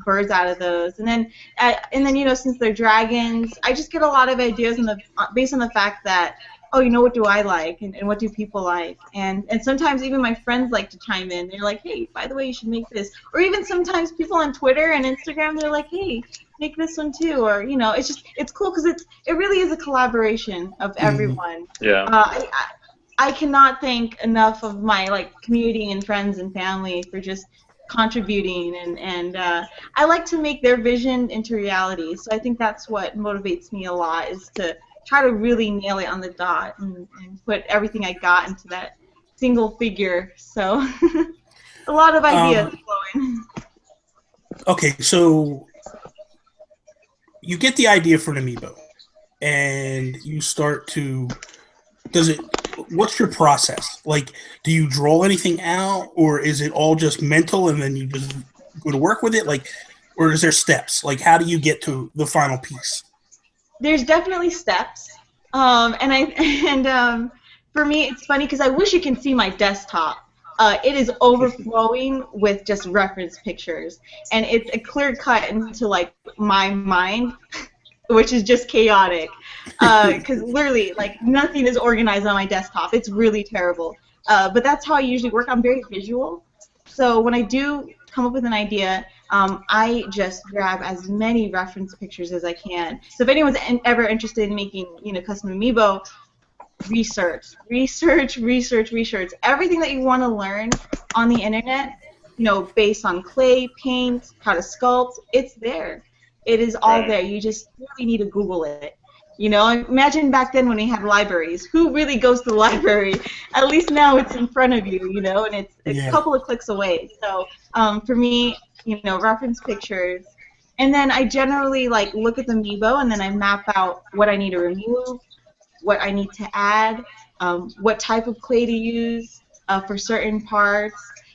birds out of those. And then since they're dragons, I just get a lot of ideas based on the fact that, what do I like and what do people like? And sometimes even my friends like to chime in. They're like, hey, by the way, you should make this. Or even sometimes people on Twitter and Instagram, they're like, hey, make this one too. Or, it's cool because it really is a collaboration of everyone. Yeah. I cannot thank enough of my community and friends and family for just contributing, and I like to make their vision into reality. So I think that's what motivates me a lot, is to try to really nail it on the dot and put everything I got into that single figure. So a lot of ideas flowing. Okay, so you get the idea for an Amiibo, and you start to. What's your process? Like, do you draw anything out, or is it all just mental and then you just go to work with it? Like, or is there steps? Like, how do you get to the final piece? There's definitely steps, for me it's funny because I wish you can see my desktop. It is overflowing with just reference pictures, and it's a clear cut into my mind, which is just chaotic. Because literally, nothing is organized on my desktop. It's really terrible. But that's how I usually work. I'm very visual. So when I do come up with an idea, I just grab as many reference pictures as I can. So if anyone's ever interested in making, custom Amiibo, research. Everything that you want to learn on the internet, based on clay, paint, how to sculpt, it's there. It is all there. You just really need to Google it. You know, imagine back then when we had libraries. Who really goes to the library? At least now it's in front of you, you know, and it's a Yeah. couple of clicks away. So for me, you know, reference pictures. And then I generally like look at the Amiibo and then I map out what I need to remove, what I need to add, what type of clay to use for certain parts.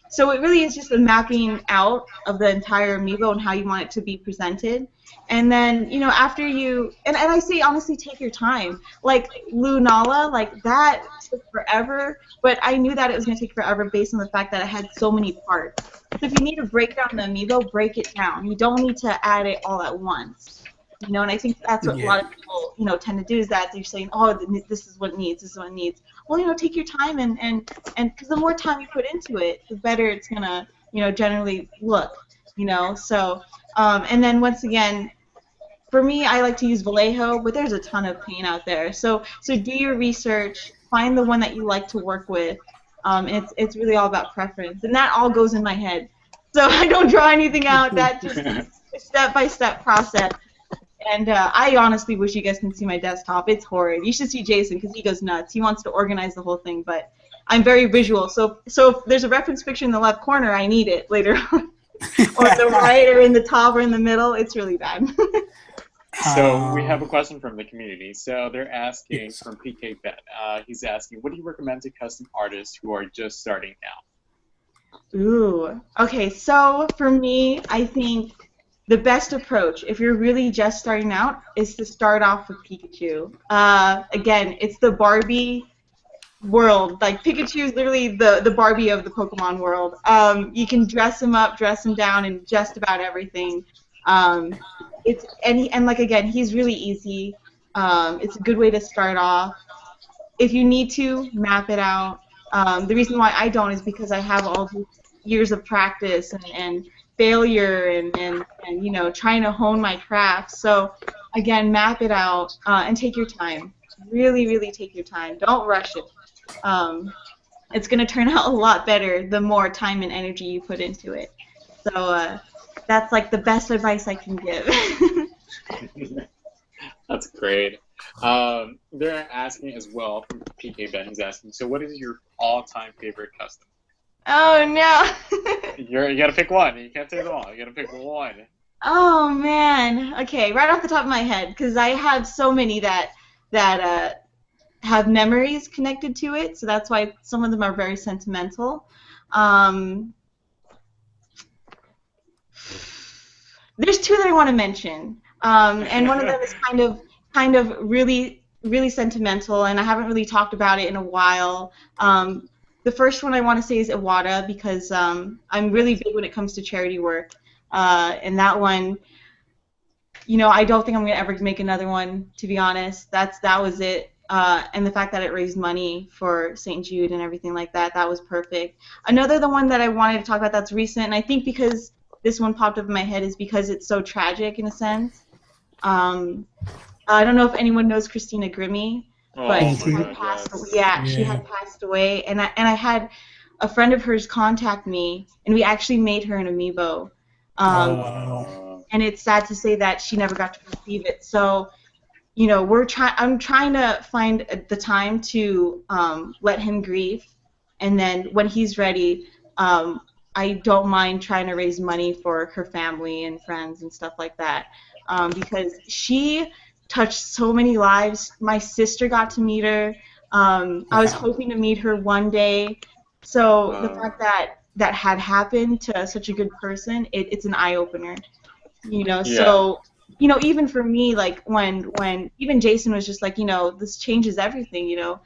So it really is just a mapping out of the entire Amiibo and how you want it to be presented. And then, you know, after you, and I say honestly, take your time. Like Lunala, like that took forever, but I knew that it was going to take forever based on the fact that it had so many parts. So if you need to break down the Amiibo, break it down. You don't need to add it all at once. You know, and I think that's what a Yeah. lot of people, you know, tend to do is that they're saying, oh, this is what it needs, this is what it needs. Well, you know, take your time and because the more time you put into it, the better it's gonna, you know, generally look, you know. So, and then once again, for me, I like to use Vallejo, but there's a ton of paint out there. So do your research, find the one that you like to work with. It's really all about preference, and that all goes in my head. So I don't draw anything out. That just is a step-by-step process. And I honestly wish you guys can see my desktop. It's horrid. You should see Jason because he goes nuts. He wants to organize the whole thing, but I'm very visual. So if there's a reference picture in the left corner, I need it later on. Or the right, or in the top, or in the middle. It's really bad. So we have a question from the community. So they're asking Yes. from PK Bet. He's asking, what do you recommend to custom artists who are just starting out? Ooh. Okay, so for me, I think the best approach, if you're really just starting out, is to start off with Pikachu. Again, it's the Barbie world. Like Pikachu is literally the Barbie of the Pokemon world. You can dress him up, dress him down, and just about everything. And like again, he's really easy. It's a good way to start off. If you need to, map it out. The reason why I don't is because I have all these years of practice and failure and you know trying to hone my craft. So again, map it out and take your time. Really, really take your time. Don't rush it. It's going to turn out a lot better the more time and energy you put into it. So that's like the best advice I can give. That's great. They're asking as well from PK Ben. He's asking, so what is your all-time favorite custom? Oh no. You gotta pick one. You can't say them all. You gotta pick one. Oh man. Okay, right off the top of my head, because I have so many that have memories connected to it, so that's why some of them are very sentimental. There's two that I want to mention, and one of them is kind of really really sentimental, and I haven't really talked about it in a while. The first one I want to say is Iwata because I'm really big when it comes to charity work, and that one, you know, I don't think I'm gonna ever make another one. To be honest, that was it. And the fact that it raised money for St. Jude and everything like that, that was perfect. The one that I wanted to talk about that's recent, and I think because this one popped up in my head is because it's so tragic in a sense. I don't know if anyone knows Christina Grimmie, but Oh she my had God, passed. yes. Yeah, she had passed away, and I had a friend of hers contact me, and we actually made her an Amiibo. Oh, wow. And it's sad to say that she never got to receive it. So, you know, I'm trying to find the time to let him grieve, and then when he's ready, I don't mind trying to raise money for her family and friends and stuff like that, because she touched so many lives. My sister got to meet her. I was hoping to meet her one day. So the fact that that had happened to such a good person, it's an eye opener. You know, Yeah. so you know, even for me, like when even Jason was just like, you know, this changes everything. You know,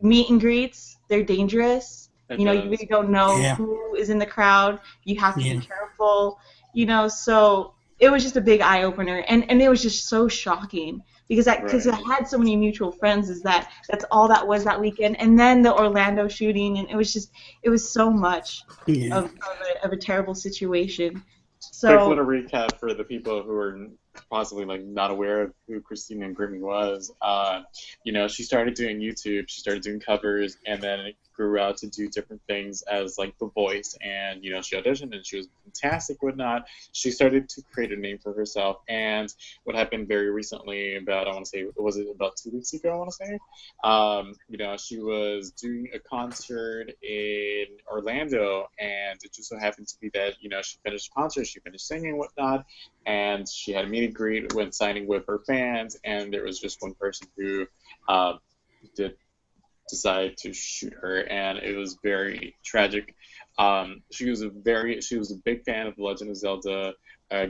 meet and greets, they're dangerous. It You know, does. you really don't know Yeah. who is in the crowd. You have to Yeah. be careful. You know, so it was just a big eye opener, and it was just so shocking because Right. I had so many mutual friends. That's all that was that weekend, and then the Orlando shooting, and it was so much Yeah. of a terrible situation. Quick So little recap for the people who are possibly like not aware of who Christina Grimmie was. You know, she started doing YouTube, she started doing covers, and then grew out to do different things as like the voice, and you know, she auditioned and she was fantastic, whatnot. She started to create a name for herself, and what happened very recently, about I want to say, was it about 2 weeks ago? I want to say, you know, she was doing a concert in Orlando, and it just so happened to be that, you know, she finished the concert, she finished singing and whatnot, and she had a meet and greet when signing with her fans, and there was just one person who did decide to shoot her, and it was very tragic. She was a big fan of the Legend of Zelda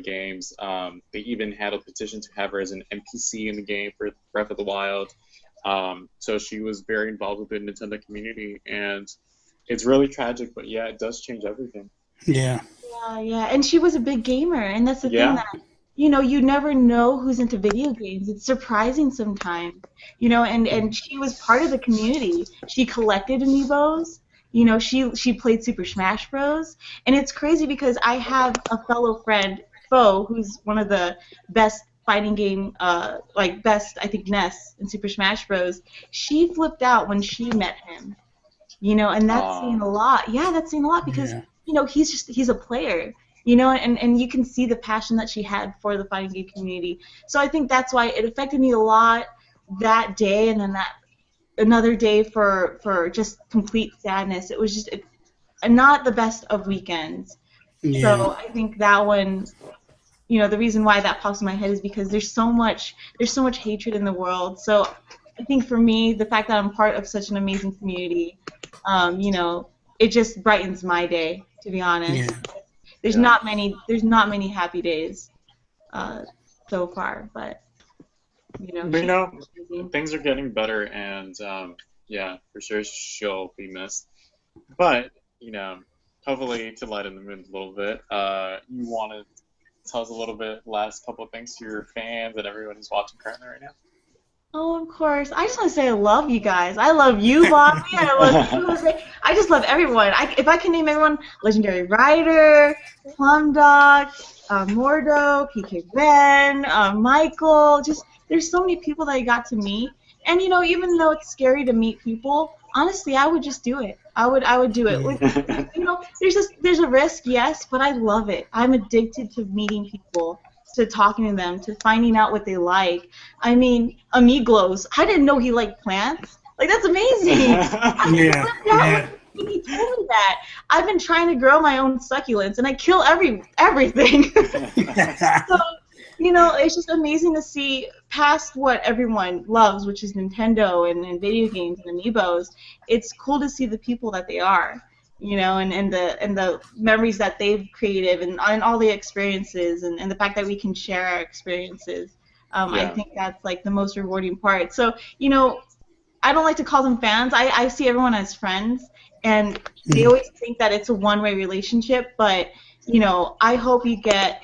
games. They even had a petition to have her as an NPC in the game for Breath of the Wild. So she was very involved with the Nintendo community, and it's really tragic, but yeah, it does change everything. Yeah. Yeah, and she was a big gamer, and that's the thing that, you know, you never know who's into video games. It's surprising sometimes, you know, and she was part of the community. She collected Amiibos, you know, she played Super Smash Bros. And it's crazy because I have a fellow friend, Fo, who's one of the best fighting game, best, I think, Ness in Super Smash Bros. She flipped out when she met him, you know, and that's saying a lot. Yeah, that's saying a lot because, you know, he's a player. You know, and you can see the passion that she had for the fighting game community. So I think that's why it affected me a lot that day, and then that another day for just complete sadness. It was just not the best of weekends. Yeah. So I think that one, you know, the reason why that pops in my head is because there's so much hatred in the world. So I think for me, the fact that I'm part of such an amazing community, you know, it just brightens my day, to be honest. Yeah. There's not many happy days so far, but you know. Things are getting better, and yeah, for sure she'll be missed. But you know, hopefully to lighten the mood a little bit, you want to tell us a little bit, last couple of things to your fans and everyone who's watching currently right now. Oh, of course. I just want to say I love you guys. I love you, Bobby. I love you, Jose. I just love everyone. If I can name everyone, Legendary Rider, Plum Dog, Mordo, PK Ben, Michael. Just there's so many people that I got to meet. And you know, even though it's scary to meet people, honestly, I would just do it. I would do it. You know, there's a risk, yes, but I love it. I'm addicted to meeting people, to talking to them, to finding out what they like. I mean, Amigos. I didn't know he liked plants. Like, that's amazing. Yeah. He told me that. I've been trying to grow my own succulents, and I kill everything. So, you know, it's just amazing to see past what everyone loves, which is Nintendo and video games and Amiibos. It's cool to see the people that they are. You know, and the memories that they've created, and all the experiences, and the fact that we can share our experiences. I think that's like the most rewarding part. So, you know, I don't like to call them fans. I see everyone as friends, and they always think that it's a one-way relationship. But you know, I hope you guys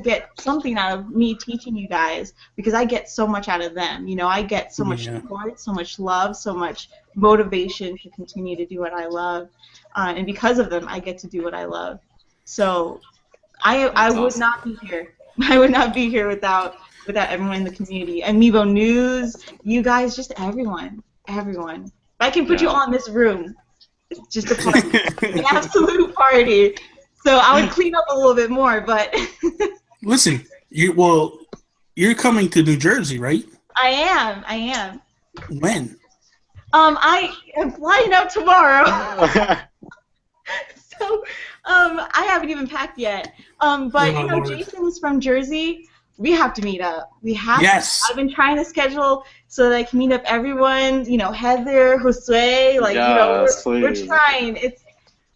get something out of me teaching you guys, because I get so much out of them. You know, I get so much support, so much love, so much motivation to continue to do what I love, and because of them, I get to do what I love. So, I would not be here. I would not be here without everyone in the community. Amiibo News, you guys, just everyone. If I can put you all in this room, it's just a party, an absolute party. So I would clean up a little bit more, but listen, you're coming to New Jersey, right? I am. When? I am flying out tomorrow. So I haven't even packed yet. But you know, Jason's from Jersey. We have to meet up. We have to. I've been trying to schedule so that I can meet up everyone. You know, Heather, Josue, like, you know, we're trying.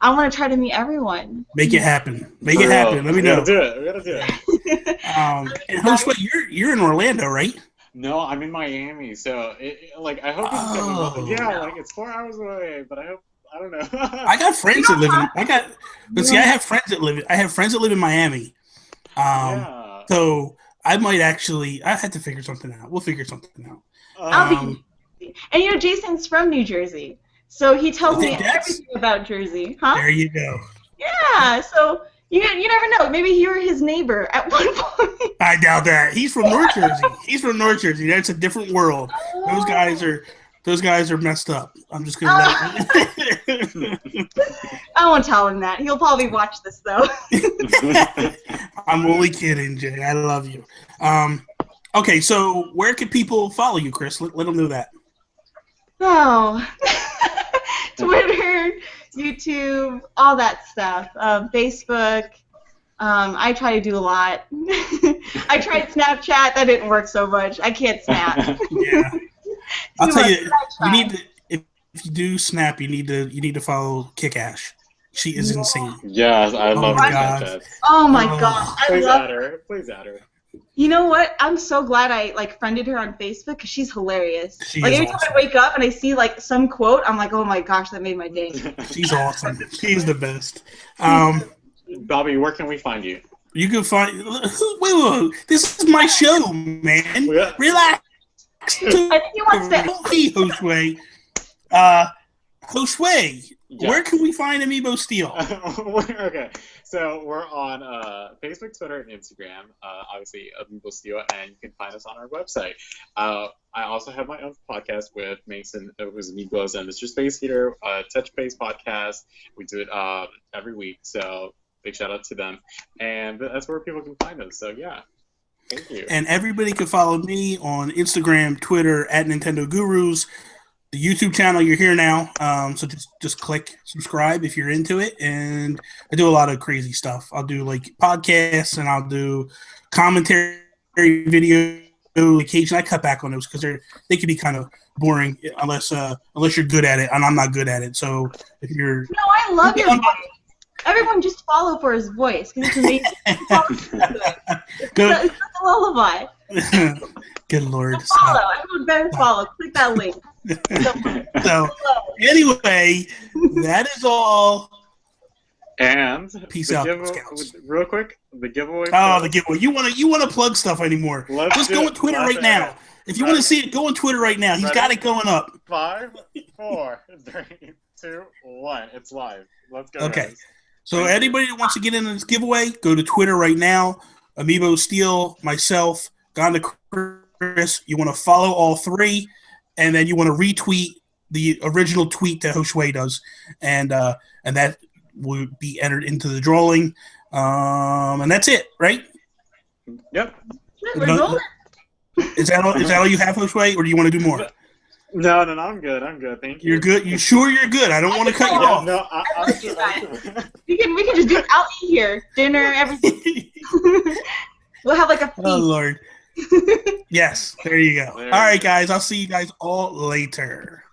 I want to try to meet everyone. Make it happen. Let me know. We gotta do it. And Josue, you're in Orlando, right? No, I'm in Miami. So, I hope you can come. Yeah, like it's 4 hours away, but I don't know. I got friends that live in. I have friends that live in Miami. So I might actually. I had to figure something out. We'll figure something out. I'll be. And you know, Jason's from New Jersey. So he tells me everything about Jersey, huh? There you go. Yeah, so you never know. Maybe you were his neighbor at one point. I doubt that. He's from North Jersey. That's a different world. Those those guys are messed up. I'm just gonna. I won't tell him that. He'll probably watch this though. I'm only kidding, Jay. I love you. Okay, so where can people follow you, Chris? Let them know that. Oh, Twitter, YouTube, all that stuff. Facebook. I try to do a lot. I tried Snapchat. That didn't work so much. I can't snap. Yeah. I'll tell you. You need to. If you do snap, you need to follow Kick Ash. She is insane. Yes, I love her Snapchat. Oh my god. Please add her. Please add her. You know what? I'm so glad I friended her on Facebook because she's hilarious. Every time I wake up and I see some quote, I'm like, oh my gosh, that made my day. She's awesome. She's the best. Bobby, where can we find you? You can find. Wait. This is my show, man. Relax. I think he wants to. Hey, Josue. Josue, where can we find Amiibo Steel? Okay, so we're on Facebook, Twitter, and Instagram. Obviously, Amiibo Steel, and you can find us on our website. I also have my own podcast with Mason, who's Amiibos and Mr. Space Heater, Touch Base podcast. We do it every week, so big shout out to them. And that's where people can find us. So yeah. Thank you. And everybody can follow me on Instagram, Twitter, at Nintendo Gurus. The YouTube channel, you're here now. So just click subscribe if you're into it. And I do a lot of crazy stuff. I'll do podcasts and I'll do commentary video. Occasionally, I cut back on those because they can be kind of boring unless you're good at it, and I'm not good at it. So if you're I love your voice. Everyone just follow for his voice because it's amazing. It's like a lullaby. Good Lord. Follow. Everyone better follow. Click that link. So anyway, that is all. And peace out, real quick, the giveaway. Oh, the giveaway. You want to plug stuff anymore? Just go on Twitter right now. If you want to see it, go on Twitter right now. He's got it going up. 5, 4, 3, 2, 1. It's live. Let's go. Okay. Guys. So anybody that wants to get in this giveaway, go to Twitter right now. Amiibo Steel, myself, Ganda Kris. You want to follow all three, and then you want to retweet the original tweet that Josue does, and that will be entered into the drawing. And that's it, right? Yep. Is that all you have, Josue, or do you want to do more? No, I'm good. Thank you. You're good? You sure you're good? I don't want to cut you off. No, I'm sure. We can just do out here, dinner, everything. We'll have a feast. Oh, Lord. Yes, there you go. All right, guys. I'll see you guys all later.